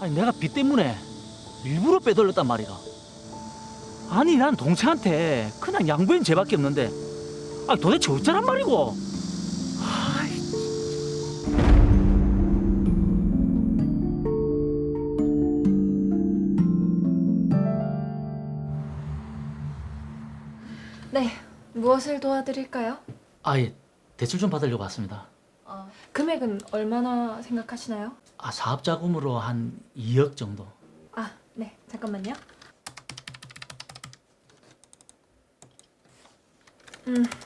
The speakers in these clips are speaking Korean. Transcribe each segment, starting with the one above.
아니 내가 빚 때문에 일부러 빼돌렸단 말이다. 아니 난 동생한테 그냥 양보인 죄밖에 없는데 아니 도대체 어쩌란 말이고. 아이. 네, 무엇을 도와드릴까요? 아예 대출 좀 받으려고 왔습니다. 금액은 얼마나 생각하시나요? 사업 자금으로 한 2억 정도. 네, 잠깐만요.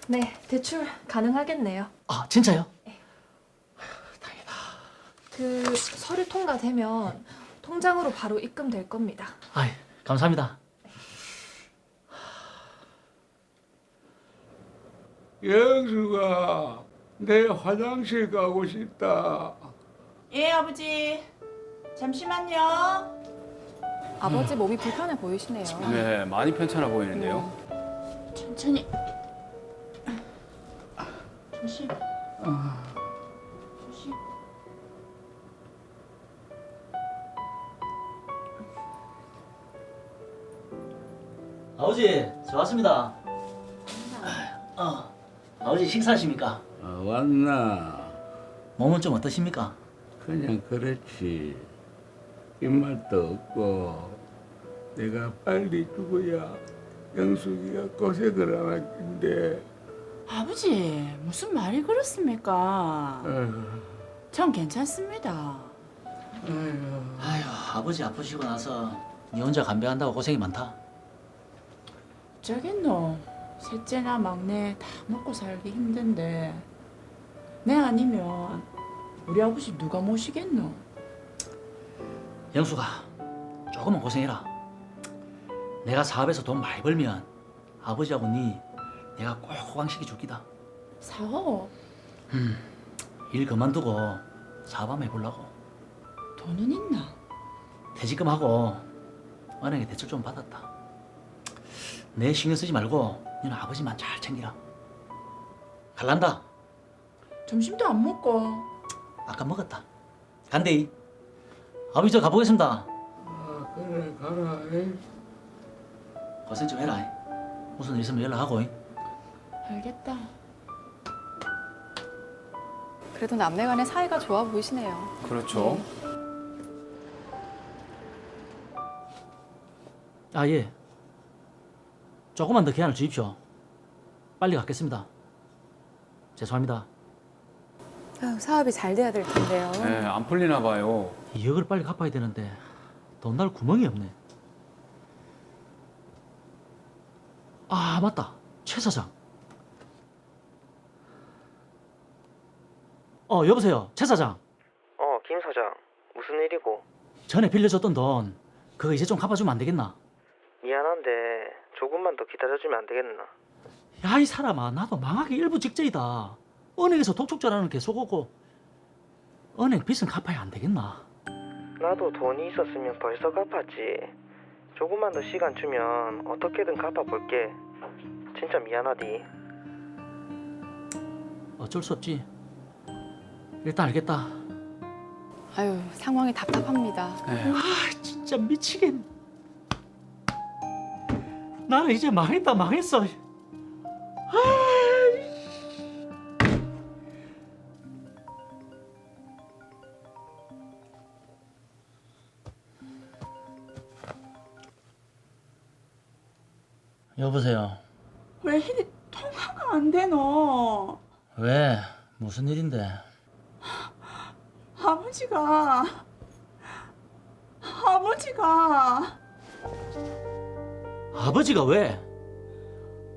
네, 대출 가능하겠네요. 진짜요? 다행이다. 그 서류 통과되면 통장으로 바로 입금될 겁니다. 감사합니다. 영수가 내 화장실 가고 싶다. 예, 아버지. 잠시만요. 아버지 몸이 불편해 보이시네요. 네, 많이 편찮아 보이는데요. 천천히. 조심. 조심. 아버지, 저 왔습니다. 아버지 식사하십니까? 왔나? 몸은 좀 어떠십니까? 그냥 그렇지. 입맛도 없고 내가 빨리 죽어야 영숙이가 고생을 안 할 텐데. 아버지, 무슨 말이 그렇습니까? 전 괜찮습니다. 아휴, 아버지 아프시고 나서 니 혼자 간병한다고 고생이 많다. 저겠노. 셋째나 막내 다 먹고 살기 힘든데 내 아니면 우리 아버지 누가 모시겠노? 영수가 조금만 고생해라. 내가 사업에서 돈 많이 벌면 아버지하고 니 내가 꼭 호강시켜 줄 기다. 사업? 일 그만두고 사업 한번 해보려고. 돈은 있나? 퇴직금하고 은행에 대출 좀 받았다. 내 신경 쓰지 말고 너는 아버지만 잘 챙기라. 갈란다. 점심도 안 먹고. 아까 먹었다. 간대이. 아버지 저 가보겠습니다. 그래 가라. 에? 고생 좀 해라. 무슨 일 있으면 연락하고. 알겠다. 그래도 남매간의 사이가 좋아 보이시네요. 그렇죠. 예. 조금만 더 기한을 주십시오. 빨리 갖겠습니다. 죄송합니다. 사업이 잘 돼야 될 텐데요. 네, 안 풀리나 봐요. 2억을 빨리 갚아야 되는데 돈 날 구멍이 없네. 맞다. 최 사장. 여보세요. 최 사장. 김 사장. 무슨 일이고? 전에 빌려줬던 돈 그거 이제 좀 갚아주면 안 되겠나? 미안한데 조금만 더 기다려주면 안 되겠나? 야, 이 사람아, 나도 망하기 일부 직전이다. 은행에서 독촉전하는 게 속었고 은행 빚은 갚아야 안 되겠나? 나도 돈이 있었으면 벌써 갚았지. 조금만 더 시간 주면 어떻게든 갚아볼게. 진짜 미안하디. 어쩔 수 없지. 일단 알겠다. 아유, 상황이 답답합니다. 네. 진짜 미치겠네. 나는 이제 망했다, 망했어. 여보세요. 왜 통화가 안 되노? 왜? 무슨 일인데? 아버지가 왜?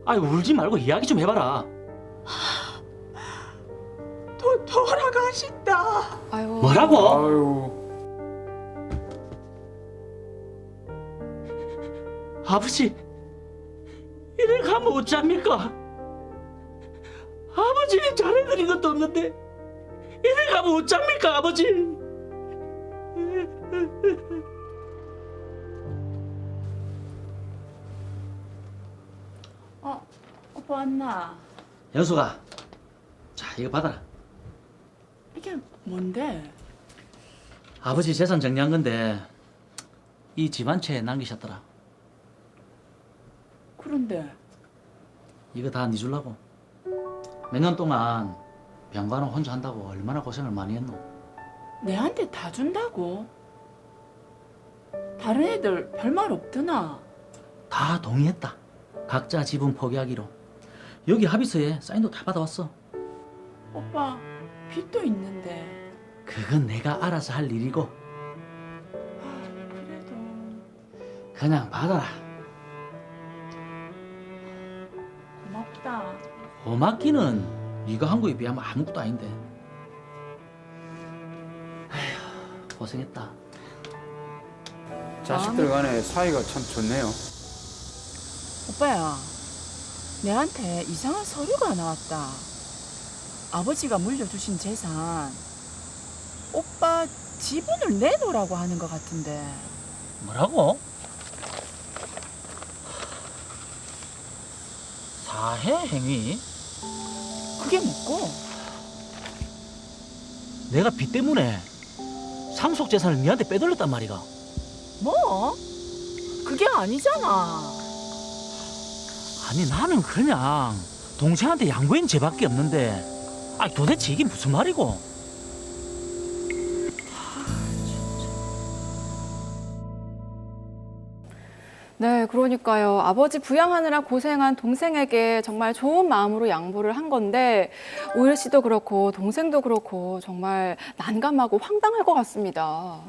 울지 말고 이야기 좀 해봐라. 돌아가신다. 아유, 뭐라고? 아유, 아버지, 이래 가면 어쩝니까? 아버지는 잘해드린 것도 없는데 이래 가면 어쩝니까, 아버지? 오빠 왔나? 연수가, 자, 이거 받아라. 이게 뭔데? 아버지 재산 정리한 건데 이 집안채에 남기셨더라. 그런데 이거 다 네 줄라고. 몇 년 동안 병간호 혼자 한다고 얼마나 고생을 많이 했노. 내한테 다 준다고? 다른 애들 별말 없더나? 다 동의했다. 각자 지분 포기하기로. 여기 합의서에 사인도 다 받아왔어. 오빠 빚도 있는데. 그건 내가 알아서 할 일이고 그래도 그냥 받아라. 고맙다. 고맙기는 네가 한 거에 비하면 아무것도 아닌데. 에휴, 고생했다. 자식들 간에 사이가 참 좋네요. 오빠야, 내한테 이상한 서류가 나왔다. 아버지가 물려주신 재산 오빠 지분을 내놓으라고 하는 것 같은데. 뭐라고? 사해 행위? 그게 뭐고? 내가 빚 때문에 상속 재산을 네한테 빼돌렸단 말이가. 뭐? 그게 아니잖아. 아니 나는 그냥 동생한테 양보한 죄밖에 없는데 아니 도대체 이게 무슨 말이고? 네, 그러니까요. 아버지 부양하느라 고생한 동생에게 정말 좋은 마음으로 양보를 한 건데 오일 씨도 그렇고 동생도 그렇고 정말 난감하고 황당할 것 같습니다.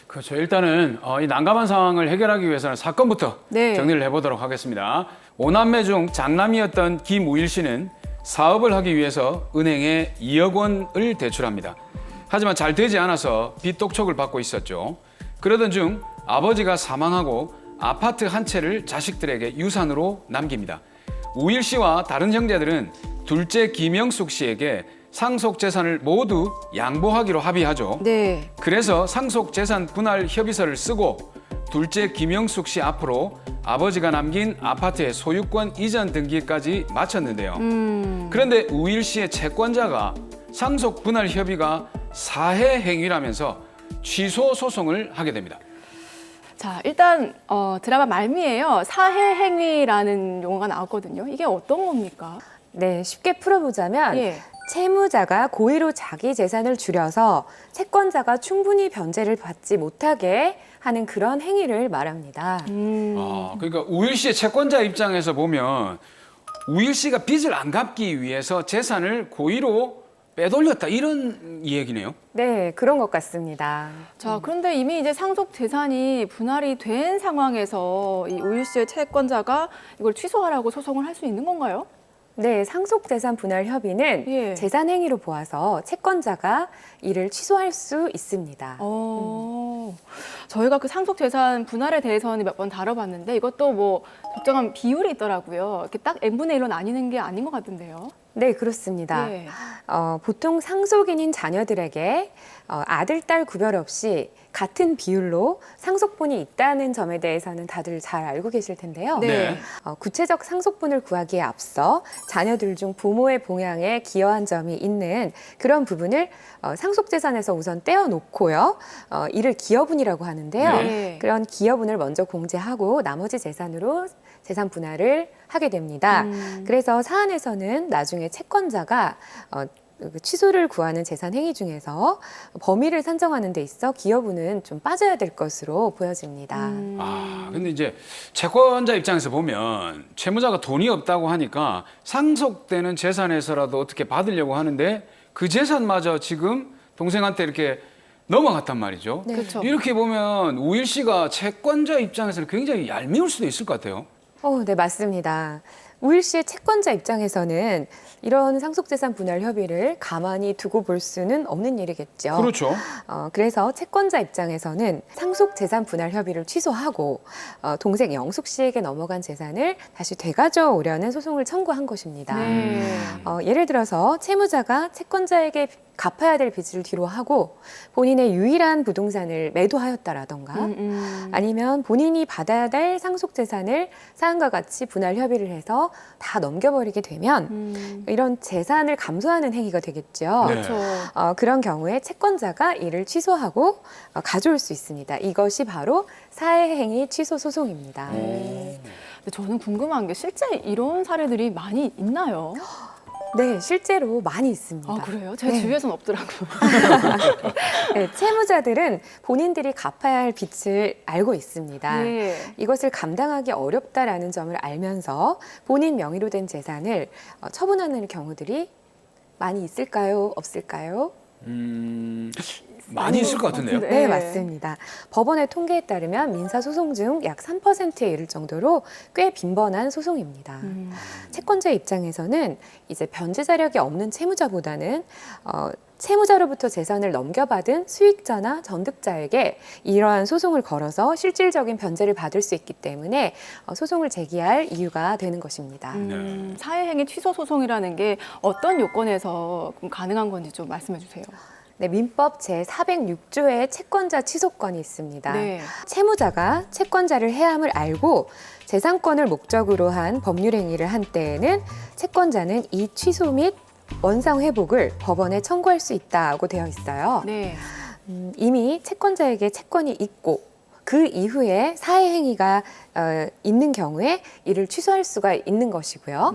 그렇죠. 일단은 이 난감한 상황을 해결하기 위해서는 사건부터 네. 정리를 해보도록 하겠습니다. 5남매 중 장남이었던 김우일 씨는 사업을 하기 위해서 은행에 2억 원을 대출합니다. 하지만 잘 되지 않아서 빚 독촉을 받고 있었죠. 그러던 중 아버지가 사망하고 아파트 한 채를 자식들에게 유산으로 남깁니다. 우일 씨와 다른 형제들은 둘째 김영숙 씨에게 상속 재산을 모두 양보하기로 합의하죠. 네. 그래서 상속 재산 분할 협의서를 쓰고 둘째 김영숙 씨 앞으로 아버지가 남긴 아파트의 소유권 이전 등기까지 마쳤는데요. 그런데 우일 씨의 채권자가 상속 분할 협의가 사해 행위라면서 취소 소송을 하게 됩니다. 자, 일단 드라마 말미에요. 사해행위라는 용어가 나왔거든요. 이게 어떤 겁니까? 네, 쉽게 풀어보자면 예. 채무자가 고의로 자기 재산을 줄여서 채권자가 충분히 변제를 받지 못하게 하는 그런 행위를 말합니다. 그러니까 우일 씨의 채권자 입장에서 보면 우일 씨가 빚을 안 갚기 위해서 재산을 고의로 빼돌렸다 이런 얘기네요. 네, 그런 것 같습니다. 자, 그런데 이미 이제 상속 재산이 분할이 된 상황에서 이 우일 씨의 채권자가 이걸 취소하라고 소송을 할 수 있는 건가요? 네, 상속재산 분할 협의는 예. 재산 행위로 보아서 채권자가 이를 취소할 수 있습니다. 저희가 그 상속 재산 분할에 대해서는 몇 번 다뤄봤는데 이것도 뭐 적정한 비율이 있더라고요. 이렇게 딱 n분의 1로 나뉘는 게 아닌 것 같은데요. 네, 그렇습니다. 예. 보통 상속인인 자녀들에게 아들, 딸 구별 없이 같은 비율로 상속분이 있다는 점에 대해서는 다들 잘 알고 계실 텐데요. 네. 구체적 상속분을 구하기에 앞서 자녀들 중 부모의 봉양에 기여한 점이 있는 그런 부분을 상속재산에서 우선 떼어놓고요. 이를 기여분이라고 하는데요. 네. 그런 기여분을 먼저 공제하고 나머지 재산으로 재산 분할을 하게 됩니다. 그래서 사안에서는 나중에 채권자가 취소를 구하는 재산 행위 중에서 범위를 산정하는 데 있어 기여분은 좀 빠져야 될 것으로 보여집니다. 근데 이제 채권자 입장에서 보면 채무자가 돈이 없다고 하니까 상속되는 재산에서라도 어떻게 받으려고 하는데 그 재산마저 지금 동생한테 이렇게 넘어갔단 말이죠. 네. 그렇죠. 이렇게 보면 우일 씨가 채권자 입장에서는 굉장히 얄미울 수도 있을 것 같아요. 네, 맞습니다. 우일 씨의 채권자 입장에서는 이런 상속재산 분할 협의를 가만히 두고 볼 수는 없는 일이겠죠. 그렇죠. 그래서 채권자 입장에서는 상속재산 분할 협의를 취소하고 동생 영숙 씨에게 넘어간 재산을 다시 되가져오려는 소송을 청구한 것입니다. 네. 예를 들어서 채무자가 채권자에게 갚아야 될 빚을 뒤로 하고 본인의 유일한 부동산을 매도하였다라던가 아니면 본인이 받아야 될 상속재산을 사안과 같이 분할 협의를 해서 다 넘겨버리게 되면 이런 재산을 감소하는 행위가 되겠죠. 네. 그렇죠. 그런 경우에 채권자가 이를 취소하고 가져올 수 있습니다. 이것이 바로 사회행위 취소 소송입니다. 근데 저는 궁금한 게 실제 이런 사례들이 많이 있나요? 네, 실제로 많이 있습니다. 아, 그래요? 제 네. 주위에서는 없더라고요. 네, 채무자들은 본인들이 갚아야 할 빚을 알고 있습니다. 네. 이것을 감당하기 어렵다라는 점을 알면서 본인 명의로 된 재산을 처분하는 경우들이 많이 있을까요? 없을까요? 많이 있을 것 같은데요. 네, 맞습니다. 법원의 통계에 따르면 민사소송 중 약 3%에 이를 정도로 꽤 빈번한 소송입니다. 채권자 입장에서는 이제 변제 자력이 없는 채무자보다는 채무자로부터 재산을 넘겨받은 수익자나 전득자에게 이러한 소송을 걸어서 실질적인 변제를 받을 수 있기 때문에 소송을 제기할 이유가 되는 것입니다. 사회행위 취소 소송이라는 게 어떤 요건에서 가능한 건지 좀 말씀해 주세요. 네, 민법 제406조의 채권자 취소권이 있습니다. 네. 채무자가 채권자를 해함을 알고 재산권을 목적으로 한 법률 행위를 한 때에는 채권자는 이 취소 및 원상 회복을 법원에 청구할 수 있다고 되어 있어요. 네. 이미 채권자에게 채권이 있고 그 이후에 사회행위가 있는 경우에 이를 취소할 수가 있는 것이고요.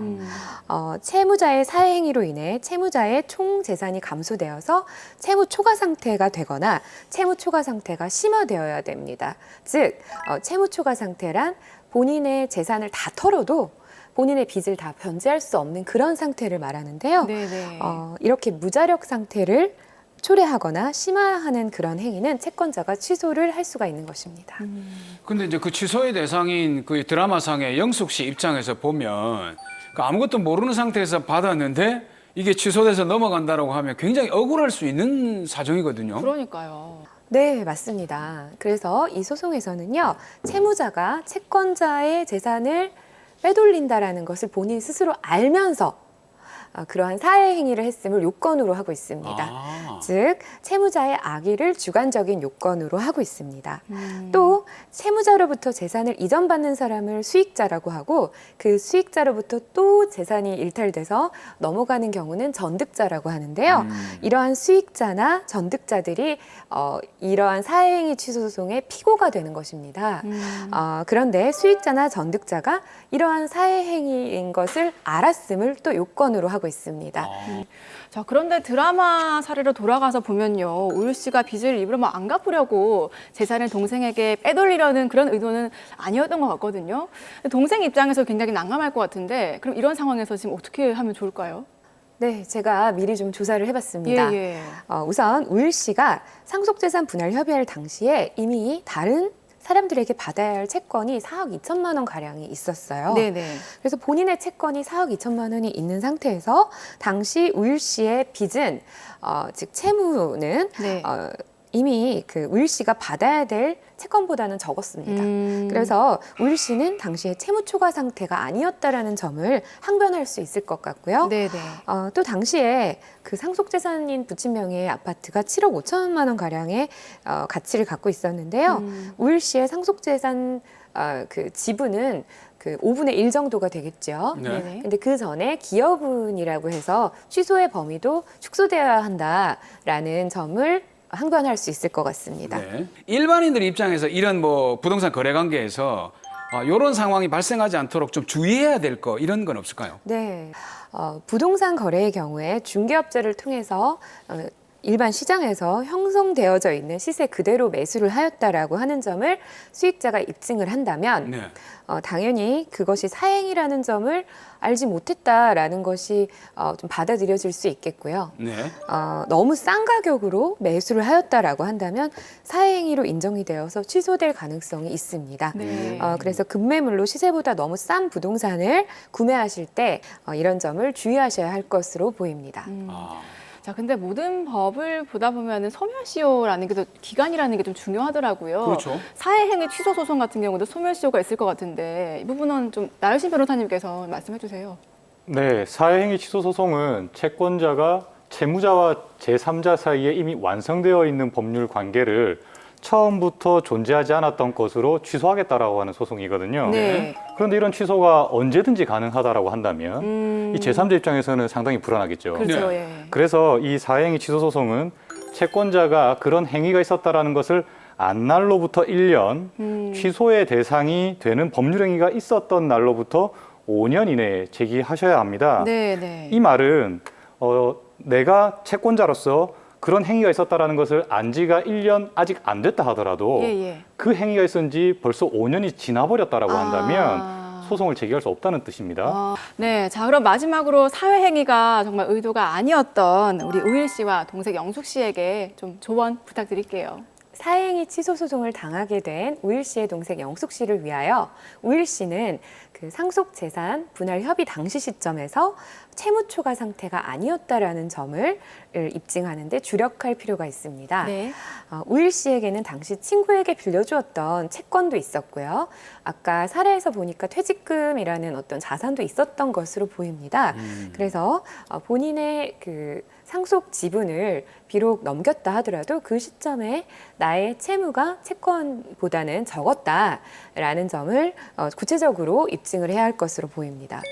채무자의 사회행위로 인해 채무자의 총 재산이 감소되어서 채무 초과 상태가 되거나 채무 초과 상태가 심화되어야 됩니다. 즉 채무 초과 상태란 본인의 재산을 다 털어도 본인의 빚을 다 변제할 수 없는 그런 상태를 말하는데요. 네네. 이렇게 무자력 상태를 초래하거나 심화하는 그런 행위는 채권자가 취소를 할 수가 있는 것입니다. 근데 이제 그 취소의 대상인 그 드라마상의 영숙 씨 입장에서 보면 그 아무것도 모르는 상태에서 받았는데 이게 취소돼서 넘어간다라고 하면 굉장히 억울할 수 있는 사정이거든요. 그러니까요. 네, 맞습니다. 그래서 이 소송에서는요, 채무자가 채권자의 재산을 빼돌린다라는 것을 본인 스스로 알면서 그러한 사회 행위를 했음을 요건으로 하고 있습니다. 즉 채무자의 악의를 주관적인 요건으로 하고 있습니다. 또 채무자로부터 재산을 이전받는 사람을 수익자라고 하고 그 수익자로부터 또 재산이 일탈돼서 넘어가는 경우는 전득자라고 하는데요. 이러한 수익자나 전득자들이 이러한 사회행위 취소 소송의 피고가 되는 것입니다. 그런데 수익자나 전득자가 이러한 사회행위인 것을 알았음을 또 요건으로 하고 있습니다. 자, 그런데 드라마 사례로 돌아가서 보면요. 우유 씨가 빚을 일부러 뭐 안 갚으려고 재산을 동생에게 빼돌리려는 그런 의도는 아니었던 것 같거든요. 동생 입장에서 굉장히 난감할 것 같은데 그럼 이런 상황에서 지금 어떻게 하면 좋을까요? 네, 제가 미리 좀 조사를 해봤습니다. 예. 우선 우일 씨가 상속재산 분할 협의할 당시에 이미 다른 사람들에게 받아야 할 채권이 4억 2천만 원 가량이 있었어요. 네네. 그래서 본인의 채권이 4억 2천만 원이 있는 상태에서 당시 우일 씨의 빚은 즉 채무는 네. 이미 그 우일 씨가 받아야 될 채권보다는 적었습니다. 그래서 우일 씨는 당시에 채무 초과 상태가 아니었다라는 점을 항변할 수 있을 것 같고요. 네네. 또 당시에 그 상속재산인 부친 명의의 아파트가 7억 5천만 원 가량의 가치를 갖고 있었는데요. 우일 씨의 상속재산 그 지분은 그 5분의 1 정도가 되겠죠. 네. 근데 그 전에 기여분이라고 해서 취소의 범위도 축소되어야 한다라는 점을 항변할 수 있을 것 같습니다. 네. 일반인들 입장에서 이런 뭐 부동산 거래 관계에서 이런 상황이 발생하지 않도록 좀 주의해야 될 거 이런 건 없을까요? 네, 부동산 거래의 경우에 중개업자를 통해서 일반 시장에서 형성되어져 있는 시세 그대로 매수를 하였다라고 하는 점을 수익자가 입증을 한다면 네. 당연히 그것이 사행이라는 점을 알지 못했다라는 것이 좀 받아들여질 수 있겠고요. 네. 너무 싼 가격으로 매수를 하였다라고 한다면 사행위로 인정이 되어서 취소될 가능성이 있습니다. 네. 그래서 급매물로 시세보다 너무 싼 부동산을 구매하실 때 이런 점을 주의하셔야 할 것으로 보입니다. 자, 근데 모든 법을 보다 보면은 소멸시효라는 게 또 기간이라는 게 좀 중요하더라고요. 그렇죠. 사회행위 취소 소송 같은 경우도 소멸시효가 있을 것 같은데 이 부분은 좀 나유신 변호사님께서 말씀해 주세요. 네, 사회행위 취소 소송은 채권자가 채무자와 제3자 사이에 이미 완성되어 있는 법률 관계를 처음부터 존재하지 않았던 것으로 취소하겠다라고 하는 소송이거든요. 네. 그런데 이런 취소가 언제든지 가능하다라고 한다면 이 제3자 입장에서는 상당히 불안하겠죠. 그렇죠. 예. 그래서 이 사행위 취소 소송은 채권자가 그런 행위가 있었다라는 것을 안 날로부터 1년, 취소의 대상이 되는 법률 행위가 있었던 날로부터 5년 이내에 제기하셔야 합니다. 네, 네. 이 말은 내가 채권자로서 그런 행위가 있었다라는 것을 안 지가 1년 아직 안 됐다 하더라도 예, 예. 그 행위가 있은 지 벌써 5년이 지나버렸다라고 한다면 아. 소송을 제기할 수 없다는 뜻입니다. 네, 자 그럼 마지막으로 사회 행위가 정말 의도가 아니었던 우리 우일 씨와 동생 영숙 씨에게 좀 조언 부탁드릴게요. 사행위 취소 소송을 당하게 된 우일 씨의 동생 영숙 씨를 위하여 우일 씨는 그 상속 재산 분할 협의 당시 시점에서 채무 초과 상태가 아니었다라는 점을 입증하는 데 주력할 필요가 있습니다. 네. 우일 씨에게는 당시 친구에게 빌려주었던 채권도 있었고요. 아까 사례에서 보니까 퇴직금이라는 어떤 자산도 있었던 것으로 보입니다. 그래서 본인의 그 상속 지분을 비록 넘겼다 하더라도 그 시점에 나의 채무가 채권보다는 적었다라는 점을 구체적으로 입증을 해야 할 것으로 보입니다.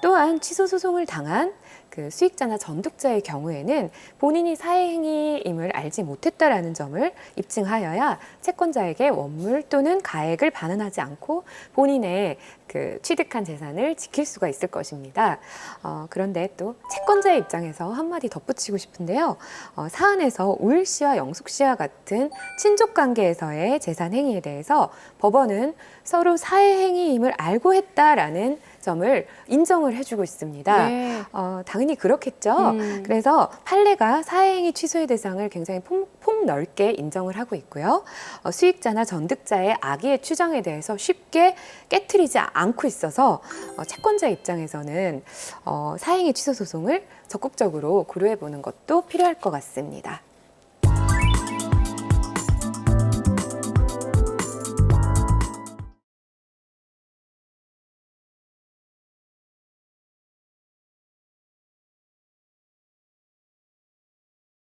또한 취소 소송을 당한 그 수익자나 전득자의 경우에는 본인이 사회행위임을 알지 못했다라는 점을 입증하여야 채권자에게 원물 또는 가액을 반환하지 않고 본인의 그 취득한 재산을 지킬 수가 있을 것입니다. 그런데 또 채권자의 입장에서 한마디 덧붙이고 싶은데요. 사안에서 우일 씨와 영숙 씨와 같은 친족 관계에서의 재산 행위에 대해서 법원은 서로 사회행위임을 알고 했다라는 점을 인정을 해주고 있습니다. 네. 당연히 그렇겠죠. 그래서 판례가 사회행위 취소의 대상을 굉장히 폭넓게 인정을 하고 있고요. 수익자나 전득자의 악의의 추정에 대해서 쉽게 깨트리지 않고 있어서 채권자 입장에서는 사행위 취소 소송을 적극적으로 고려해 보는 것도 필요할 것 같습니다.